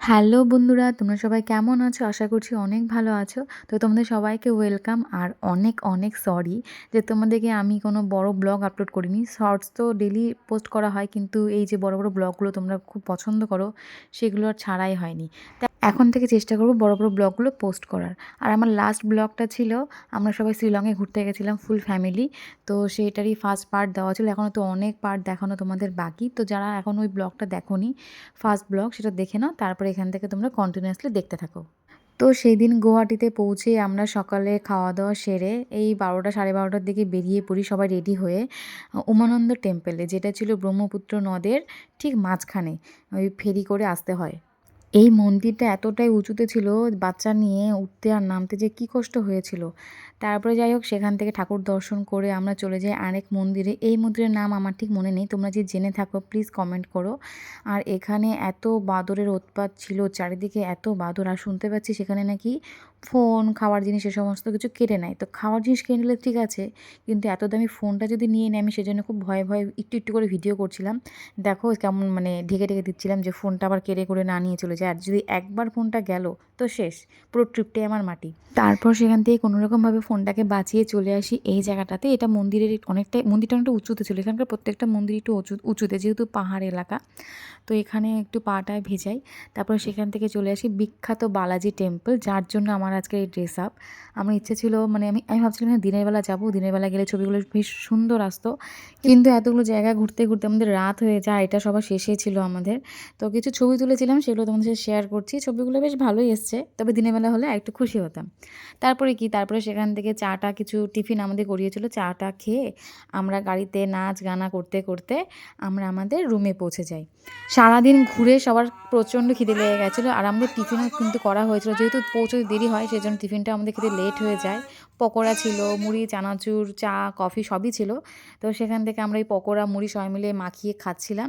Hello বন্ধুরা, তোমরা সবাই কেমন আছো? আশা করছি অনেক ভালো আছো। তো তোমাদের সবাইকে ওয়েলকাম আর অনেক, অনেক সরি যে তোমাদেরকে আমি কোনো বড় ব্লগ আপলোড করিনি। শর্টস তো ডেইলি পোস্ট করা হয়, কিন্তু এই যে বড়, বড় ব্লগগুলো তোমরা খুব পছন্দ করো, সেগুলো আর ছাড়াই হয়নি। তা এখন থেকে চেষ্টা করব বড়, বড় ব্লগগুলো পোস্ট করার। আর আমার লাস্ট ব্লগটা ছিল আমরা সবাই শিলংয়ে ঘুরতে গেছিলাম ফুল ফ্যামিলি। তো সেটারই ফার্স্ট পার্ট দেওয়া ছিল। এখনও তো অনেক পার্ট দেখানো তোমাদের বাকি। তো যারা এখন ওই ব্লগটা দেখোনি, ফার্স্ট ব্লগ সেটা দেখে নাও, তারপরে এখান থেকে তোমরা কন্টিনিউয়াসলি দেখতে থাকো। তো সেই দিন গুয়াহাটিতে পৌঁছে আমরা সকালে খাওয়া দাওয়া সেরে এই 12টা 12:30টার দিকে বেরিয়ে পড়ি সবাই রেডি হয়ে উমানন্দ টেম্পলে, যেটা ছিল ব্রহ্মপুত্র নদের ঠিক মাঝখানে। ওই ফেরি করে আসতে হয়। এই মন্দিরটা এতটাই উঁচুতে ছিল, বাচ্চা নিয়ে উঠতে আর নামতে যে কী কষ্ট হয়েছিল। তারপরে যাই হোক, সেখান থেকে ঠাকুর দর্শন করে আমরা চলে যাই আরেক মন্দিরে। এই মন্দিরের নাম আমার ঠিক মনে নেই, তোমরা যে জেনে থাকো প্লিজ কমেন্ট করো। আর এখানে এত বাদরের উৎপাত ছিল, চারিদিকে এত বাদর। আর শুনতে পাচ্ছি সেখানে নাকি ফোন, খাওয়ার জিনিস এ সমস্ত কিছু কেড়ে নেয়। তো খাওয়ার জিনিস কেড়ে নিলে ঠিক আছে, কিন্তু এত দামি ফোনটা যদি নিয়ে নেয়, আমি সেজন্য খুব ভয়ে ভয়ে একটু একটু করে ভিডিও করছিলাম। দেখো কেমন মানে ঢেকে ঢেকে দিচ্ছিলাম যে ফোনটা আবার কেড়ে করে না নিয়ে চলে যায়। আর যদি একবার ফোনটা গেল তো শেষ, পুরো ট্রিপটাই আমার মাটি। তারপর সেখান থেকে কোনোরকমভাবে ফোনটাকে বাঁচিয়ে চলে আসি এই জায়গাটাতে। এটা মন্দিরের মন্দিরটা অনেকটা উঁচুতে ছিল। এখানকার প্রত্যেকটা মন্দির একটু উঁচুতে, যেহেতু পাহাড় এলাকা। তো এখানে একটু পাটায় ভেজাই। তারপরে সেখান থেকে চলে আসি বিখ্যাত বালাজি টেম্পল, যার জন্য আমার আজকের এই ড্রেস আপ। আমার ইচ্ছে ছিল, মানে আমি ভাবছিলাম দিনের বেলা যাবো, দিনের বেলা গেলে ছবিগুলো বেশ সুন্দর আসতো। কিন্তু এতগুলো জায়গা ঘুরতে ঘুরতে আমাদের রাত হয়ে যায়, এটা সবার শেষে ছিল আমাদের। তো কিছু ছবি তুলেছিলাম, সেগুলো তোমাদের সাথে শেয়ার করছি। ছবিগুলো বেশ ভালোই এসছে, তবে দিনের বেলা হলে একটু খুশি হতাম। তারপরে সেখান থেকে চাটা কিছু টিফিন আমাদের করিয়েছিল, চাটা খেয়ে আমরা গাড়িতে নাচ গানা করতে করতে আমরা আমাদের রুমে পৌঁছে যাই। সারাদিন ঘুরে সবার প্রচণ্ড খিদে লেগে গেছিলো, আর আমাদের টিফিনও কিন্তু করা হয়েছিল। যেহেতু পৌঁছতে দেরি হয়, সেজন্য টিফিনটা আমাদের খেতে লেট হয়ে যায়। পকোড়া ছিল, মুড়ি, চানাচুর, চা, কফি সবই ছিল। তো সেখান থেকে আমরা এই পকোড়া মুড়ি সবাই মিলে মাখিয়ে খাচ্ছিলাম।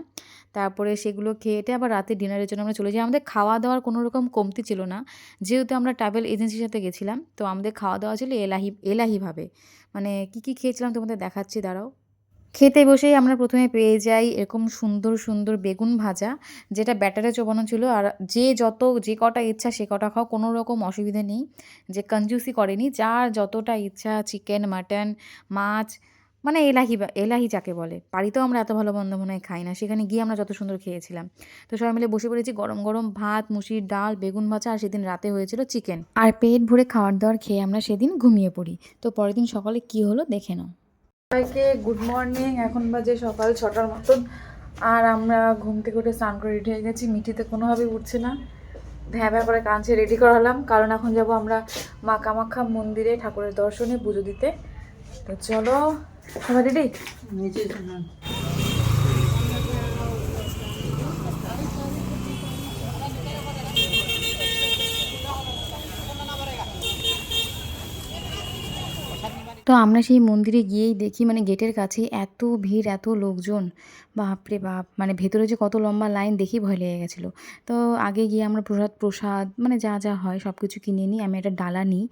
তারপরে সেগুলো খেয়ে আবার রাতে ডিনারের জন্য আমরা চলে যাই। আমাদের খাওয়া দাওয়ার কোনো রকম কমতি ছিল না, যেহেতু আমরা ট্রাভেল এজেন্সির সাথে গেছিলাম। তো আমাদের খাওয়া দাওয়া ছিল এলাহিভাবে। মানে কী কী খেয়েছিলাম তোমাদের দেখাচ্ছি, দাঁড়াও। খেতে বসেই আমরা প্রথমে পেয়ে যাই এরকম সুন্দর সুন্দর বেগুন ভাজা, যেটা ব্যাটারে চোবানো ছিল। আর যে কটা ইচ্ছা সে কটা খাও, কোনো রকম অসুবিধে নেই, যে কঞ্জুসি করেনি। যার যতটা ইচ্ছা চিকেন, মাটন, মাছ, মানে এলাহি যাকে বলে। বাড়িতেও আমরা এত ভালো মন্দ মনে হয় খাই না, সেখানে গিয়ে আমরা যত সুন্দর খেয়েছিলাম। তো সবাই মিলে বসে পড়েছি, গরম গরম ভাত, মুসির ডাল, বেগুন ভাজা, আর সেদিন রাতে হয়েছিল চিকেন। আর পেট ভরে খাওয়ার দাওয়ার খেয়ে আমরা সেদিন ঘুমিয়ে পড়ি। তো পরের দিন সকালে কী হলো দেখে নাও। সবাইকে গুড মর্নিং। এখন বাজে সকাল 6টার মতন, আর আমরা ঘুম থেকে উঠে স্নান করে রেডি হয়ে গেছি। মিঠিতে কোনোভাবেই উঠছে না, ভ্যাঁ ভ্যাঁ করে কাঁদছে। রেডি করা হলাম, কারণ এখন যাব আমরা মা কামাখ্যা মন্দিরে ঠাকুরের দর্শনে, পুজো দিতে। তো চলো, সবাই রেডি। তো আমরা সেই মন্দিরে গিয়েই দেখি, মানে গেটের কাছেই এত ভিড়, এত লোকজন, বাপরে বাপ! মানে ভেতরে যে কত লম্বা লাইন দেখেই ভয় লেগে গেছিলো। তো আগে গিয়ে আমরা প্রসাদ মানে যা যা হয় সব কিছু কিনে নিই। আমি একটা ডালা নিই।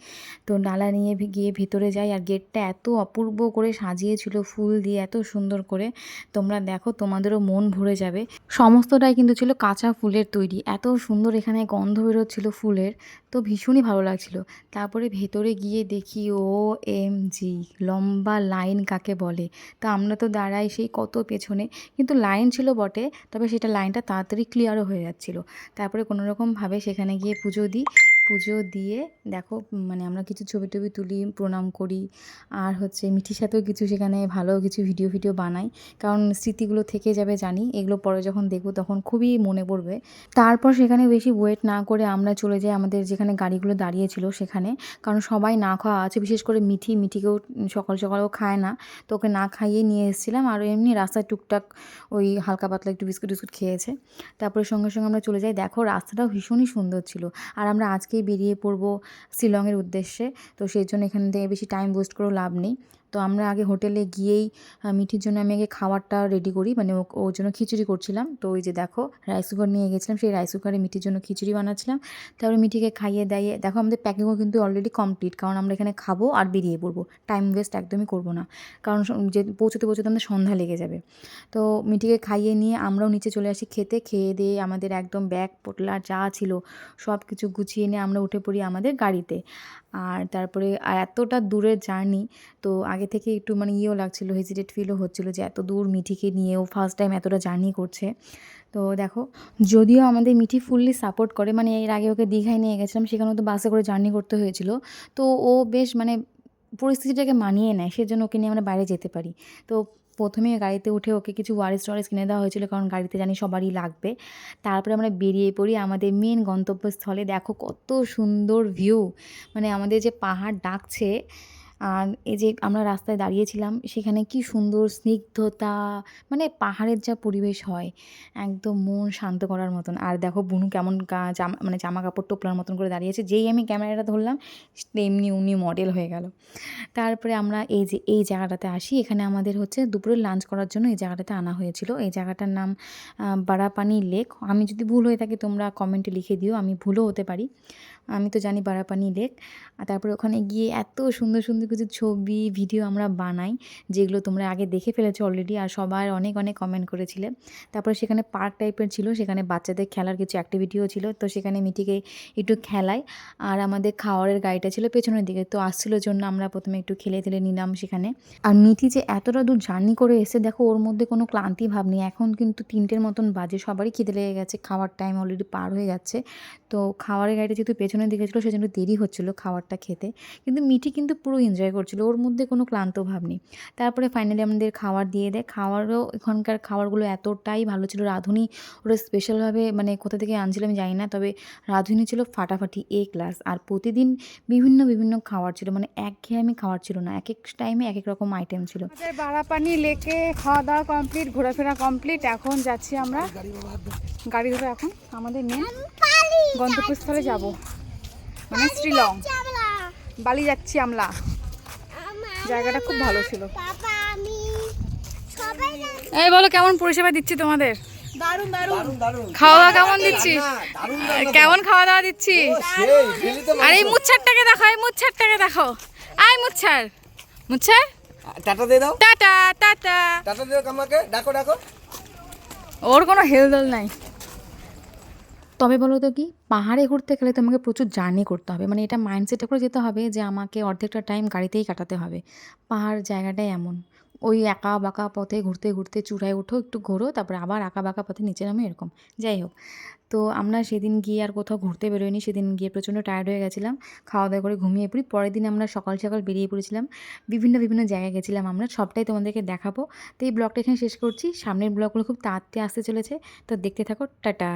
তো ডালা নিয়ে গিয়ে ভেতরে যাই, আর গেটটা এত অপূর্ব করে সাজিয়েছিল ফুল দিয়ে, এত সুন্দর করে। তোমরা দেখো, তোমাদেরও মন ভরে যাবে। সমস্তটাই কিন্তু ছিল কাঁচা ফুলের তৈরি, এত সুন্দর এখানে গন্ধ বেরোচ্ছিল ফুলের। তো ভীষণই ভালো লাগছিল। তারপরে ভেতরে গিয়ে দেখি OMG, লম্বা লাইন কাকে বলে! তো আমরা তো দাঁড়াই সেই কত পেছনে, কিন্তু লাইন ছিল বটে, তবে সেটা লাইনটা তাড়াতাড়ি ক্লিয়ারও হয়ে যাচ্ছিল। তারপরে কোনোরকমভাবে সেখানে গিয়ে পুজো দিই। পুজো দিয়ে দেখো, মানে আমরা কিছু ছবি টবি তুলি, প্রণাম করি। আর মিঠির সাথেও কিছু সেখানে ভালো কিছু ভিডিও বানাই, কারণ স্মৃতিগুলো থেকে যাবে জানি। এগুলো পরে যখন দেখব তখন খুবই মনে পড়বে। তারপর সেখানে বেশি ওয়েট না করে আমরা চলে যাই আমাদের যেখানে গাড়িগুলো দাঁড়িয়েছিল সেখানে, কারণ সবাই না খাওয়া আছে, বিশেষ করে মিঠিকেও সকাল সকালও খায় না। তো ওকে না খাইয়ে নিয়ে এসেছিলাম, আর এমনি রাস্তায় টুকটাক ওই হালকা পাতলা একটু বিস্কুট খেয়েছে। তারপরে সঙ্গে সঙ্গে আমরা চলে যাই। দেখো রাস্তাটাও ভীষণই সুন্দর ছিল। আর আমরা আজকেই বেরিয়ে পড়বো শিলংয়ের উদ্দেশ্যে। তো সেই জন্য এখান থেকে বেশি টাইম ওয়েস্ট করেও লাভ নেই। তো আমরা আগে হোটেলে গিয়েই মিঠির জন্য আমি আগে খাবারটা রেডি করি, মানে ওর জন্য খিচুড়ি করছিলাম। তো ওই যে দেখো রাইস কুকার নিয়ে গেছিলাম, সেই রাইস কুকারে মিঠির জন্য খিচুড়ি বানাচ্ছিলাম। তারপরে মিঠিকে খাইয়ে দাইয়ে দেখো আমাদের প্যাকিংও কিন্তু অলরেডি কমপ্লিট, কারণ আমরা এখানে খাবো আর বেরিয়ে পড়বো, টাইম ওয়েস্ট একদমই করবো না, কারণ যে পৌঁছতে পৌঁছতে আমাদের সন্ধ্যা লেগে যাবে। তো মিঠিকে খাইয়ে নিয়ে আমরাও নিচে চলে আসি খেতে, খেয়ে দিয়ে আমাদের একদম ব্যাগ পোটলা যা ছিল সব কিছু গুছিয়ে নিয়ে আমরা উঠে পড়ি আমাদের গাড়িতে। আর তারপরে এতটা দূরের জার্নি, তো আগে থেকে একটু মানে ইয়েও লাগছিলো, হেজিটেট ফিলও হচ্ছিলো যে এত দূর মিঠিকে নিয়েও ফার্স্ট টাইম এতটা জার্নি করছে। তো দেখো, যদিও আমাদের মিঠি ফুললি সাপোর্ট করে, মানে এর আগে ওকে দীঘায় নিয়ে গেছিলাম, সেখানেও তো বাসে করে জার্নি করতে হয়েছিল। তো ও বেশ মানে পরিস্থিতিটাকে মানিয়ে নেয়, সেজন্য ওকে নিয়ে আমরা বাইরে যেতে পারি। তো প্রথমে গাড়িতে উঠে ওকে কিছু ওয়ারেস টোয়ারেস কিনে দেওয়া হয়েছিল, কারণ গাড়িতে জানি সবারই লাগবে। তারপরে আমরা বেরিয়ে পড়ি আমাদের মেন গন্তব্যস্থলে। দেখো কত সুন্দর ভিউ, মানে আমাদের যে পাহাড় ডাকছে, আর এই যে আমরা রাস্তায় দাঁড়িয়েছিলাম সেখানে কি সুন্দর স্নিগ্ধতা, মানে পাহাড়ের যা পরিবেশ হয় একদম মন শান্ত করার মতন। আর দেখো বুনু কেমন মানে জামা কাপড় টোপলার মতন করে দাঁড়িয়েছে, যেই আমি ক্যামেরাটা ধরলাম তেমনি উনি মডেল হয়ে গেল। তারপরে আমরা এই জায়গাটাতে আসি, এখানে আমাদের হচ্ছে দুপুরে লাঞ্চ করার জন্য এই জায়গাটাতে আনা হয়েছিল। এই জায়গাটার নাম বারাপানি লেক। আমি যদি ভুল হয়ে থাকি তোমরা কমেন্টে লিখে দিও, আমি ভুলও হতে পারি, আমি তো জানি বারাপানি লেক। আর তারপরে ওখানে গিয়ে এত সুন্দর সুন্দর কিছু ছবি ভিডিও আমরা বানাই, যেগুলো তোমরা আগে দেখে ফেলেছো অলরেডি, আর সবাই অনেক অনেক কমেন্ট করেছিলে। তারপরে সেখানে পার্ক টাইপের ছিল, সেখানে বাচ্চাদের খেলার কিছু অ্যাক্টিভিটিও ছিল, তো সেখানে মিঠিকে একটু খেলাই। আর আমাদের খাওয়ারের গাড়িটা ছিল পেছনের দিকে, তো আসছিলো জন্য আমরা প্রথমে একটু খেলে টেলে নিলাম সেখানে। আর মিঠি যে এতটা দূর জার্নি করে এসে দেখো ওর মধ্যে কোনো ক্লান্তি ভাব নেই। এখন কিন্তু 3টের মতন বাজে, সবারই খিদে লেগে গেছে, খাওয়ার টাইম অলরেডি পার হয়ে যাচ্ছে। তো খাওয়ারের গাড়িটা যেহেতু পেছনের দিকে ছিল সেজন্য দেরি হচ্ছিলো খাবারটা খেতে, কিন্তু মিঠি কিন্তু পুরো এনজয় করছিলো, ওর মধ্যে কোনো ক্লান্ত ভাব নেই। তারপরে ফাইনালি আমাদের খাবার দিয়ে দেয়, খাওয়ারও এখানকার খাবারগুলো এতটাই ভালো ছিল। রাঁধুনি ওরা স্পেশালভাবে মানে কোথা থেকে আনছিল আমি জানি না, তবে রাঁধুনি ছিল ফাটাফাটি এ ক্লাস। আর প্রতিদিন বিভিন্ন বিভিন্ন খাবার ছিল, মানে একঘেয়েমি খাবার ছিল না, এক এক টাইমে এক এক রকম আইটেম ছিল। বারাপানি লেকে খাওয়া দাওয়া কমপ্লিট, ঘোরাফেরা কমপ্লিট। এখন যাচ্ছি আমরা গাড়ি ধরে, এখন আমাদের মেন গন্তব্যস্থলে যাব, মানে শ্রীলং বালি যাচ্ছি আমরা। জায়গাটা খুব ভালো ছিল। এই বলো কেমন পরিষেবা দিচ্ছি তোমাদের? দারুণ দারুণ দারুণ। খাওয়া দাওয়া কেমন দিচ্ছি? কেমন খাওয়া দাওয়া দিচ্ছি? আর এই মুচ্ছারটাকে দেখো, এই মুচ্ছারটাকে দেখো, আই মুচ্ছার মুচ্ছার টাটা দিয়ে দাও, টাটা টাটা। টাটা দিয়ে দাও আমাকে, ডাকো ডাকো। ওর কোনো হেলদোল নাই। তবে বলো তো কি, পাহাড়ে ঘুরতে গেলে তোমাকে প্রচুর জার্নি করতে হবে, মানে এটা মাইন্ডসেট করে যেতে হবে যে আমাকে অর্ধেকটা টাইম গাড়িতেই কাটাতে হবে। পাহাড় জায়গাটাই এমন, ওই একা বাঁকা পথে ঘুরতে ঘুরতে চূড়ায় ওঠো, একটু ঘোরো, তারপরে আবার আঁকা বাঁকা পথে নিচে নামো, এরকম। যাই হোক, তো আমরা সেদিন গিয়ে আর কোথাও ঘুরতে বেরোয়নি, সেদিন গিয়ে প্রচণ্ড টায়ার্ড হয়ে গেছিলাম, খাওয়া দাওয়া করে ঘুমিয়ে পড়ি। পরের দিন আমরা সকাল সকাল বেরিয়ে পড়েছিলাম, বিভিন্ন বিভিন্ন জায়গায় গেছিলাম আমরা, সবটাই তোমাদেরকে দেখাবো। তো এই ব্লগটা এখানে শেষ করছি, সামনের ব্লগগুলো খুব তাড়াতাড়ি আসতে চলেছে, তো দেখতে থাকো। টাটা।